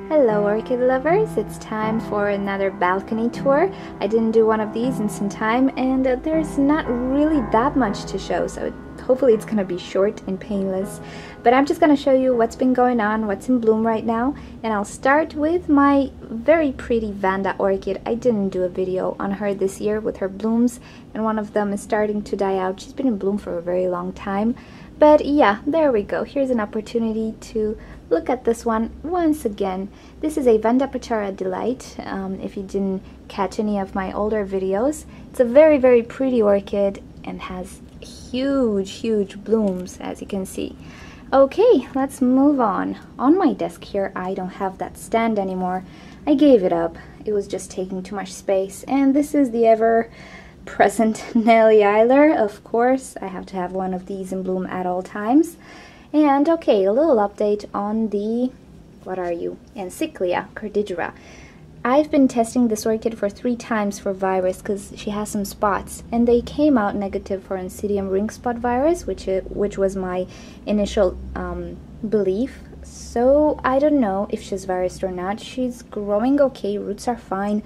Hello orchid lovers, it's time for another balcony tour. I didn't do one of these in some time and there's not really that much to show, so hopefully it's gonna be short and painless. But I'm just gonna show you what's been going on, what's in bloom right now, and I'll start with my very pretty Vanda orchid. I didn't do a video on her this year with her blooms, and one of them is starting to die out. She's been in bloom for a very long time. But yeah, there we go. Here's an opportunity to look at this one once again. This is a Vanda Pachara Delight, if you didn't catch any of my older videos. It's a very, very pretty orchid and has huge blooms, as you can see. Okay, let's move on. On my desk here, I don't have that stand anymore. I gave it up. It was just taking too much space. And this is the ever-present Nellie Eiler. Of course, I have to have one of these in bloom at all times. And okay, a little update on the, what are you? Encyclia cordillera. I've been testing this orchid for 3 times for virus because she has some spots, and they came out negative for Oncidium ring spot virus, which was my initial belief. So I don't know if she's virused or not. She's growing okay, roots are fine.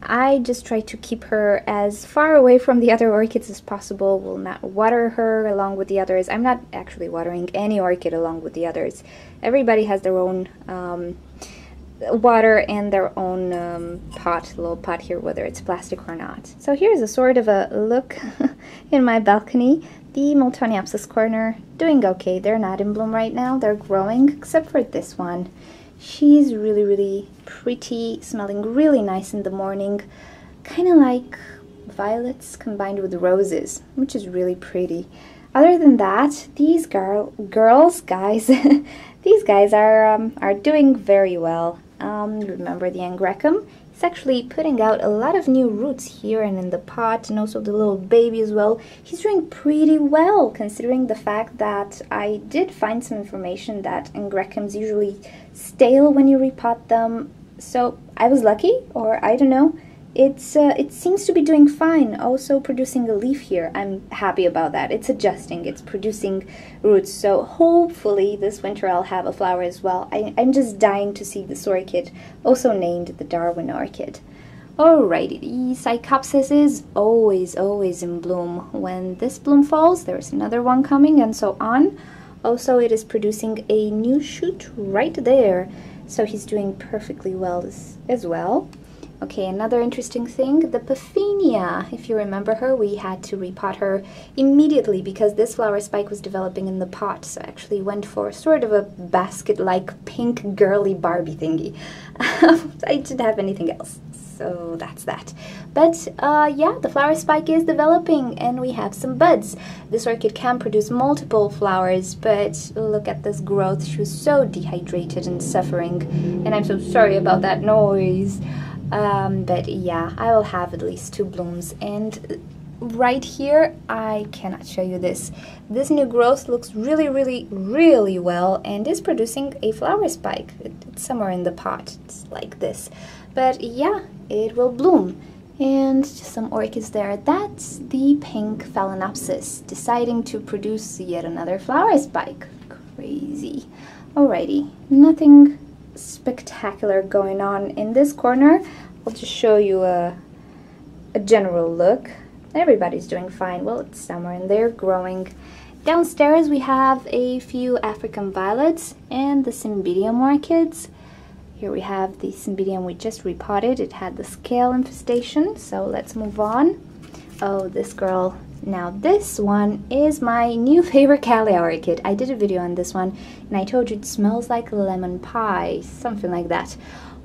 I just try to keep her as far away from the other orchids as possible. Will not water her along with the others. I'm not actually watering any orchid along with the others. Everybody has their own water and their own pot, little pot here, whether it's plastic or not. So here's a sort of a look in my balcony. The Miltoniopsis corner, doing okay. They're not in bloom right now. They're growing, except for this one. She's really pretty, smelling really nice in the morning, kind of like violets combined with roses, which is really pretty. Other than that, these guys, these guys are doing very well. Remember the Angrecum? It's actually putting out a lot of new roots here and in the pot, and also the little baby as well. He's doing pretty well, considering the fact that I did find some information that Angrecums usually stale when you repot them. So I was lucky, or I don't know. It seems to be doing fine. Also producing a leaf here. I'm happy about that. It's adjusting. It's producing roots. So hopefully this winter I'll have a flower as well. I'm just dying to see this orchid, also named the Darwin orchid. Alrighty, the Psychopsis is always in bloom. When this bloom falls, there's another one coming, and so on. Also, it is producing a new shoot right there. So he's doing perfectly well as well. Okay, another interesting thing, the Paphinia. If you remember her, we had to repot her immediately because this flower spike was developing in the pot. So I actually went for sort of a basket-like pink girly Barbie thingy. I didn't have anything else, so that's that. But yeah, the flower spike is developing and we have some buds. This orchid can produce multiple flowers, but look at this growth. She was so dehydrated and suffering, and I'm so sorry about that noise. But yeah, I will have at least 2 blooms, and right here I cannot show you this. This new growth looks really well and is producing a flower spike. It's somewhere in the pot. It's like this, but yeah, it will bloom. And just some orchids there. That's the pink Phalaenopsis deciding to produce yet another flower spike. Crazy. Alrighty, nothing spectacular going on in this corner. I'll just show you a general look. Everybody's doing fine. Well, it's somewhere in there growing. Downstairs we have a few African violets and the Cymbidium orchids. Here we have the Cymbidium we just repotted. It had the scale infestation, so let's move on. Oh, this girl. Now this one is my new favorite Camellia orchid. I did a video on this one and I told you it smells like lemon pie, something like that.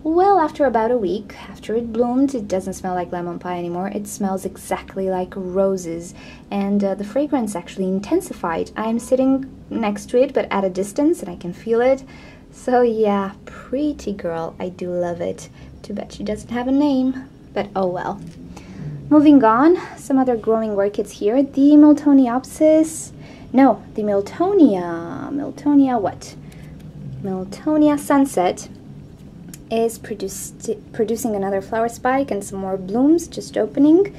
Well, after about a week, after it bloomed, it doesn't smell like lemon pie anymore. It smells exactly like roses, and the fragrance actually intensified. I'm sitting next to it but at a distance and I can feel it. So yeah, pretty girl. I do love it. Too bad she doesn't have a name, but oh well. Moving on, some other growing orchids here. The Miltoniopsis, no, the Miltonia what? Miltonia Sunset is producing another flower spike and some more blooms, just opening.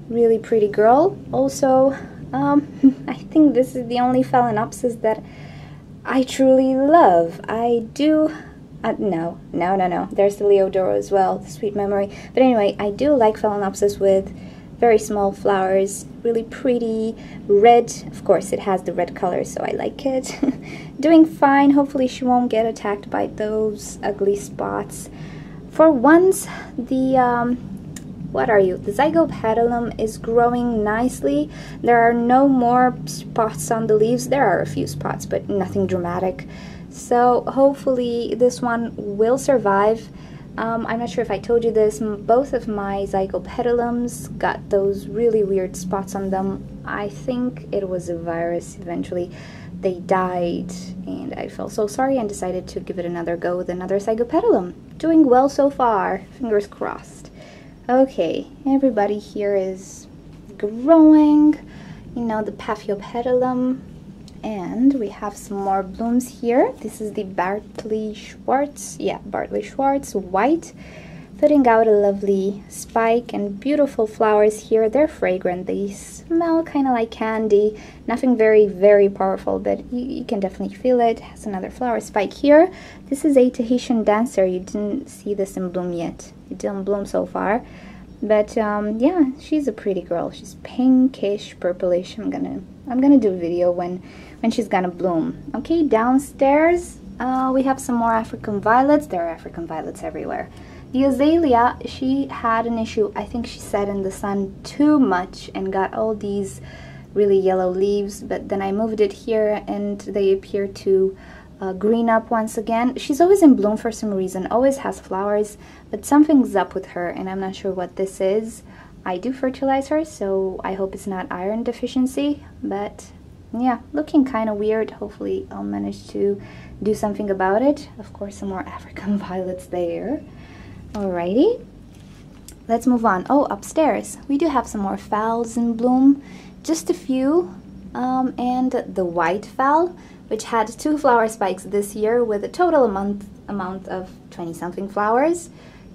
Really pretty girl. Also, I think this is the only Phalaenopsis that I truly love. I do No. There's the Leodora as well, the sweet memory. But anyway, I do like Phalaenopsis with very small flowers, really pretty, red. Of course, it has the red color, so I like it. Doing fine. Hopefully she won't get attacked by those ugly spots. For once, the what are you? The Zygopetalum is growing nicely. There are no more spots on the leaves. There are a few spots, but nothing dramatic. So hopefully this one will survive. I'm not sure if I told you this, both of my Zygopetalums got those really weird spots on them. I think it was a virus eventually. They died, and I felt so sorry and decided to give it another go with another Zygopetalum. Doing well so far, fingers crossed. Okay, everybody here is growing, you know, the Paphiopedilum, and we have some more blooms here. This is the Bartley Schwartz, Bartley Schwartz white, putting out a lovely spike and beautiful flowers here. They're fragrant, they smell kind of like candy, nothing very, very powerful, but you can definitely feel it. It has another flower spike here. This is a Tahitian dancer. You didn't see this in bloom yet. It didn't bloom so far, but yeah, she's a pretty girl. She's pinkish, purplish. I'm gonna do a video when she's gonna bloom. Okay, downstairs we have some more African violets. There are African violets everywhere. The azalea, she had an issue. I think she sat in the sun too much and got all these really yellow leaves, but then I moved it here and they appear to green up once again. She's always in bloom for some reason, always has flowers, but something's up with her and I'm not sure what this is. I do fertilize her, so I hope it's not iron deficiency, but yeah, looking kind of weird. Hopefully I'll manage to do something about it. Of course, some more African violets there. Alrighty, let's move on. Oh, upstairs we do have some more phals in bloom, just a few, and the white phal, which had 2 flower spikes this year with a total amount of 20-something flowers.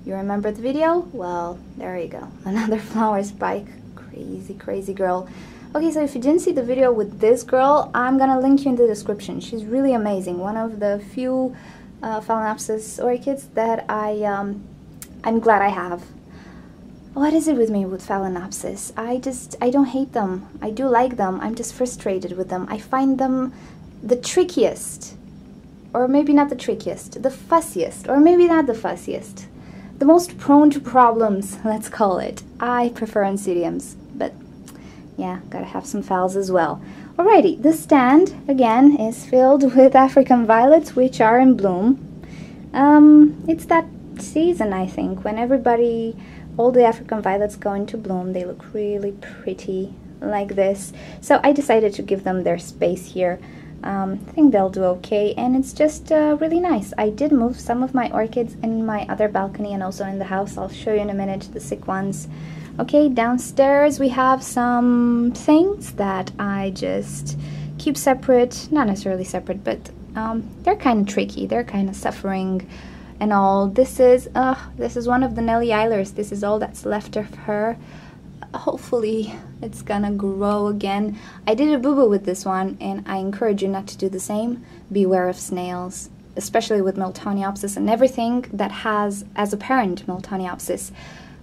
You remember the video? Well, there you go, another flower spike. Crazy girl. Okay, so if you didn't see the video with this girl, I'm gonna link you in the description. She's really amazing. One of the few Phalaenopsis orchids that I'm glad I have. What is it with me with Phalaenopsis? I don't hate them. I do like them. I'm just frustrated with them. I find them the trickiest. Or maybe not the trickiest. The fussiest. Or maybe not the fussiest. The most prone to problems, let's call it. I prefer Oncidiums, but yeah, gotta have some phals as well. Alrighty, the stand, again, is filled with African violets, which are in bloom. It's that season, I think, when all the African violets go into bloom. They look really pretty like this. So I decided to give them their space here. I think they'll do okay, and it's just really nice. I did move some of my orchids in my other balcony and also in the house. I'll show you in a minute, the sick ones. Okay, downstairs we have some things that I just keep separate, not necessarily separate, but they're kind of tricky. They're kind of suffering and all. This is one of the Nellie Eilers. This is all that's left of her. Hopefully it's gonna grow again. I did a boo-boo with this one, and I encourage you not to do the same. Beware of snails, especially with Miltoniopsis and everything that has as a parent Miltoniopsis.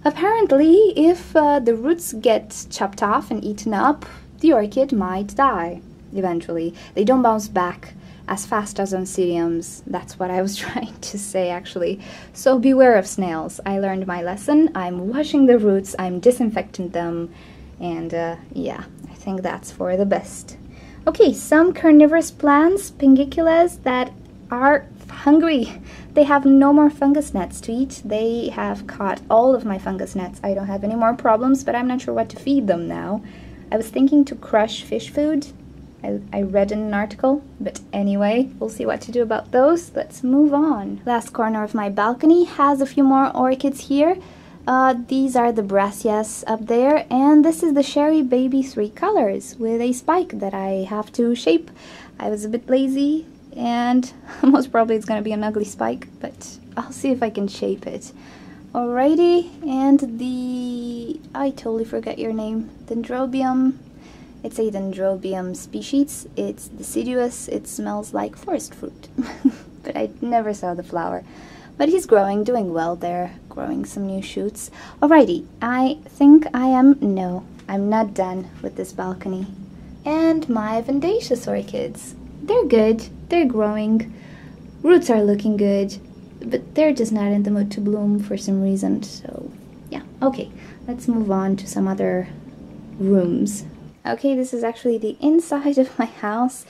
Apparently, if the roots get chopped off and eaten up, the orchid might die eventually. They don't bounce back as fast as Oncidiums. That's what I was trying to say, actually. So beware of snails. I learned my lesson. I'm washing the roots, I'm disinfecting them, and yeah, I think that's for the best. Okay, some carnivorous plants, Pingiculas, that are hungry. They have no more fungus nets to eat. They have caught all of my fungus nets. I don't have any more problems, but I'm not sure what to feed them now. I was thinking to crush fish food. I read in an article, but anyway, we'll see what to do about those. Let's move on. Last corner of my balcony has a few more orchids here. These are the Brassias up there, and this is the Sherry Baby 3 colors with a spike that I have to shape. I was a bit lazy, and most probably it's gonna be an ugly spike, but I'll see if I can shape it. Alrighty, and I totally forgot your name, Dendrobium. It's a Dendrobium species. It's deciduous. It smells like forest fruit. but I never saw the flower. But he's growing, doing well there, growing some new shoots. Alrighty, I think no, I'm not done with this balcony. And my Vendacious orchids. They're good, they're growing, roots are looking good, but they're just not in the mood to bloom for some reason, so yeah. Okay, let's move on to some other rooms. Okay, this is actually the inside of my house.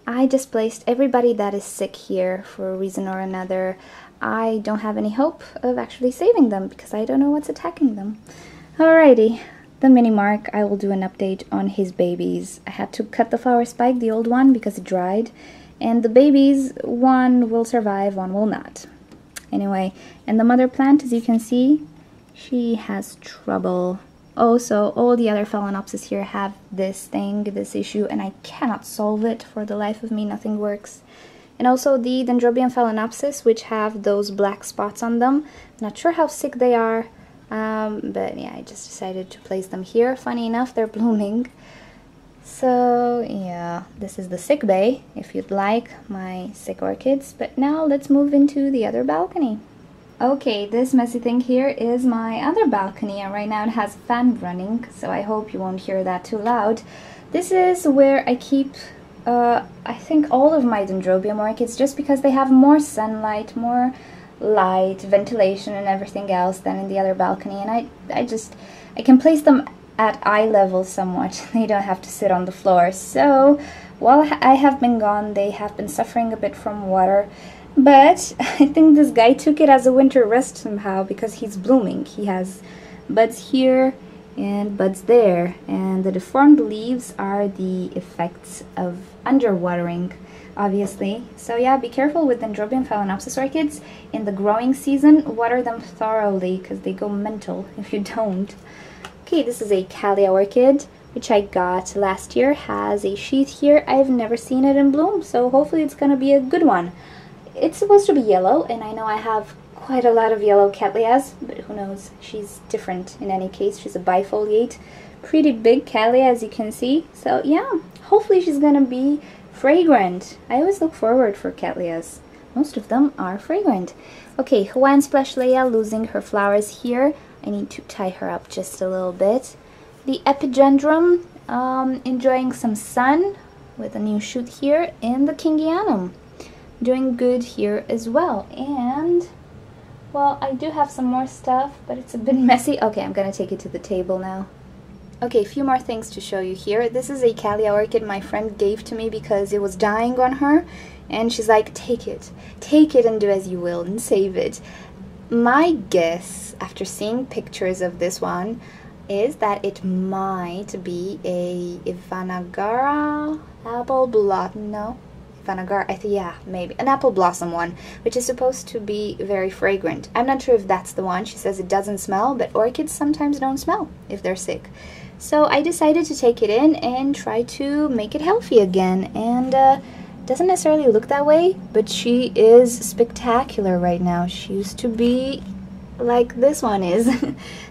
I displaced everybody that is sick here for a reason or another. I don't have any hope of actually saving them because I don't know what's attacking them. Alrighty, the mini Mark, I will do an update on his babies. I had to cut the flower spike, the old one, because it dried. And the babies, one will survive, one will not. Anyway, and the mother plant, as you can see, she has trouble. Oh, so all the other Phalaenopsis here have this thing, this issue, and I cannot solve it for the life of me, nothing works. And also the Dendrobium Phalaenopsis, which have those black spots on them. Not sure how sick they are, but yeah, I just decided to place them here. Funny enough, they're blooming. So yeah, this is the sick bay, if you'd like, my sick orchids. But now let's move into the other balcony. Okay, this messy thing here is my other balcony, and right now it has a fan running, so I hope you won't hear that too loud. This is where I keep, I think, all of my Dendrobium orchids, just because they have more sunlight, more light, ventilation and everything else than in the other balcony, and I can place them at eye level somewhat. They don't have to sit on the floor. So while I have been gone, they have been suffering a bit from water. But I think this guy took it as a winter rest somehow because he's blooming. He has buds here and buds there, and the deformed leaves are the effects of underwatering, obviously. So yeah, be careful with Dendrobium Phalaenopsis orchids. In the growing season, water them thoroughly because they go mental if you don't. Okay, this is a Callia orchid, which I got last year. Has a sheath here. I've never seen it in bloom, so hopefully it's gonna be a good one. It's supposed to be yellow, and I know I have quite a lot of yellow Cattleyas, but who knows, she's different in any case. She's a bifoliate, pretty big Callia, as you can see. So yeah, hopefully she's gonna be fragrant. I always look forward for Cattleyas. Most of them are fragrant. Okay, Hawaiian Splash Leia losing her flowers here. I need to tie her up just a little bit. The Epigendrum enjoying some sun with a new shoot here, and the Kingianum doing good here as well. And well, I do have some more stuff, but it's a bit messy. Okay, I'm gonna take it to the table now. Okay, a few more things to show you here. This is a Callia orchid my friend gave to me because it was dying on her, and she's like, take it and do as you will and save it. My guess, after seeing pictures of this one, is that it might be a Ivanagara apple blossom. No, Ivanagara, I think, yeah, maybe an apple blossom one, which is supposed to be very fragrant. I'm not sure if that's the one. She says it doesn't smell, but orchids sometimes don't smell if they're sick. So I decided to take it in and try to make it healthy again, and doesn't necessarily look that way, but she is spectacular right now. She used to be like this one is.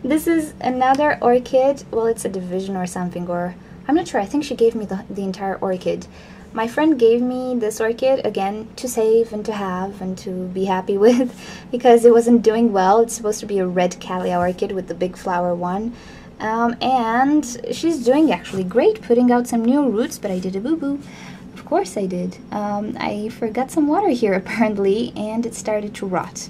This is another orchid. Well, it's a division or something, or I'm not sure. I think she gave me the entire orchid. My friend gave me this orchid, again, to save and to have and to be happy with because it wasn't doing well. It's supposed to be a red Callia orchid with the big flower one. And she's doing actually great, putting out some new roots, but I did a boo-boo. Of course I did. I forgot some water here apparently, and it started to rot.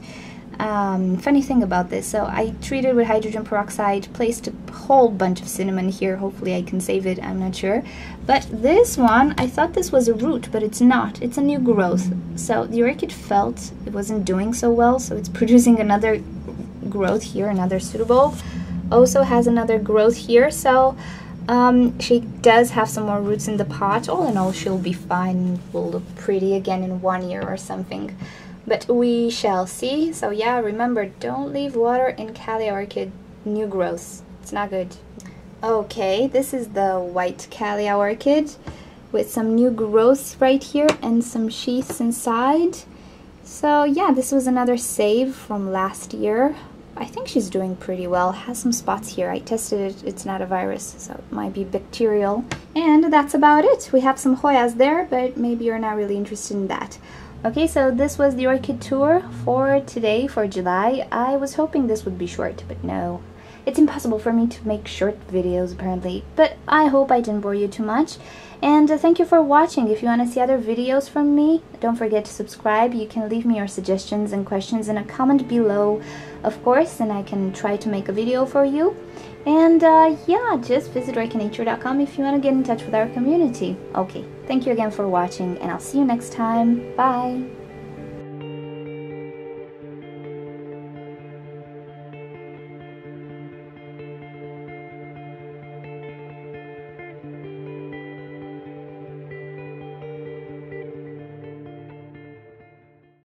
Funny thing about this, so I treated with hydrogen peroxide, placed a whole bunch of cinnamon here. Hopefully I can save it, I'm not sure. But this one, I thought this was a root, but it's not. It's a new growth. So the orchid felt it wasn't doing so well, so it's producing another growth here, another pseudobulb. Also has another growth here, so she does have some more roots in the pot. All in all, she'll be fine, will look pretty again in 1 year or something. But we shall see. So yeah, remember, don't leave water in Callia orchid new growths. It's not good. Okay, this is the white Callia orchid with some new growths right here and some sheaths inside. So yeah, this was another save from last year. I think she's doing pretty well. Has some spots here. I tested it. It's not a virus, so it might be bacterial. And that's about it. We have some Hoyas there, but maybe you're not really interested in that. Okay, so this was the orchid tour for today, for July. I was hoping this would be short, but no. It's impossible for me to make short videos, apparently. But I hope I didn't bore you too much. And thank you for watching. If you want to see other videos from me, don't forget to subscribe. You can leave me your suggestions and questions in a comment below, of course, and I can try to make a video for you. And yeah, just visit reikinature.com if you want to get in touch with our community. Okay, thank you again for watching, and I'll see you next time. Bye!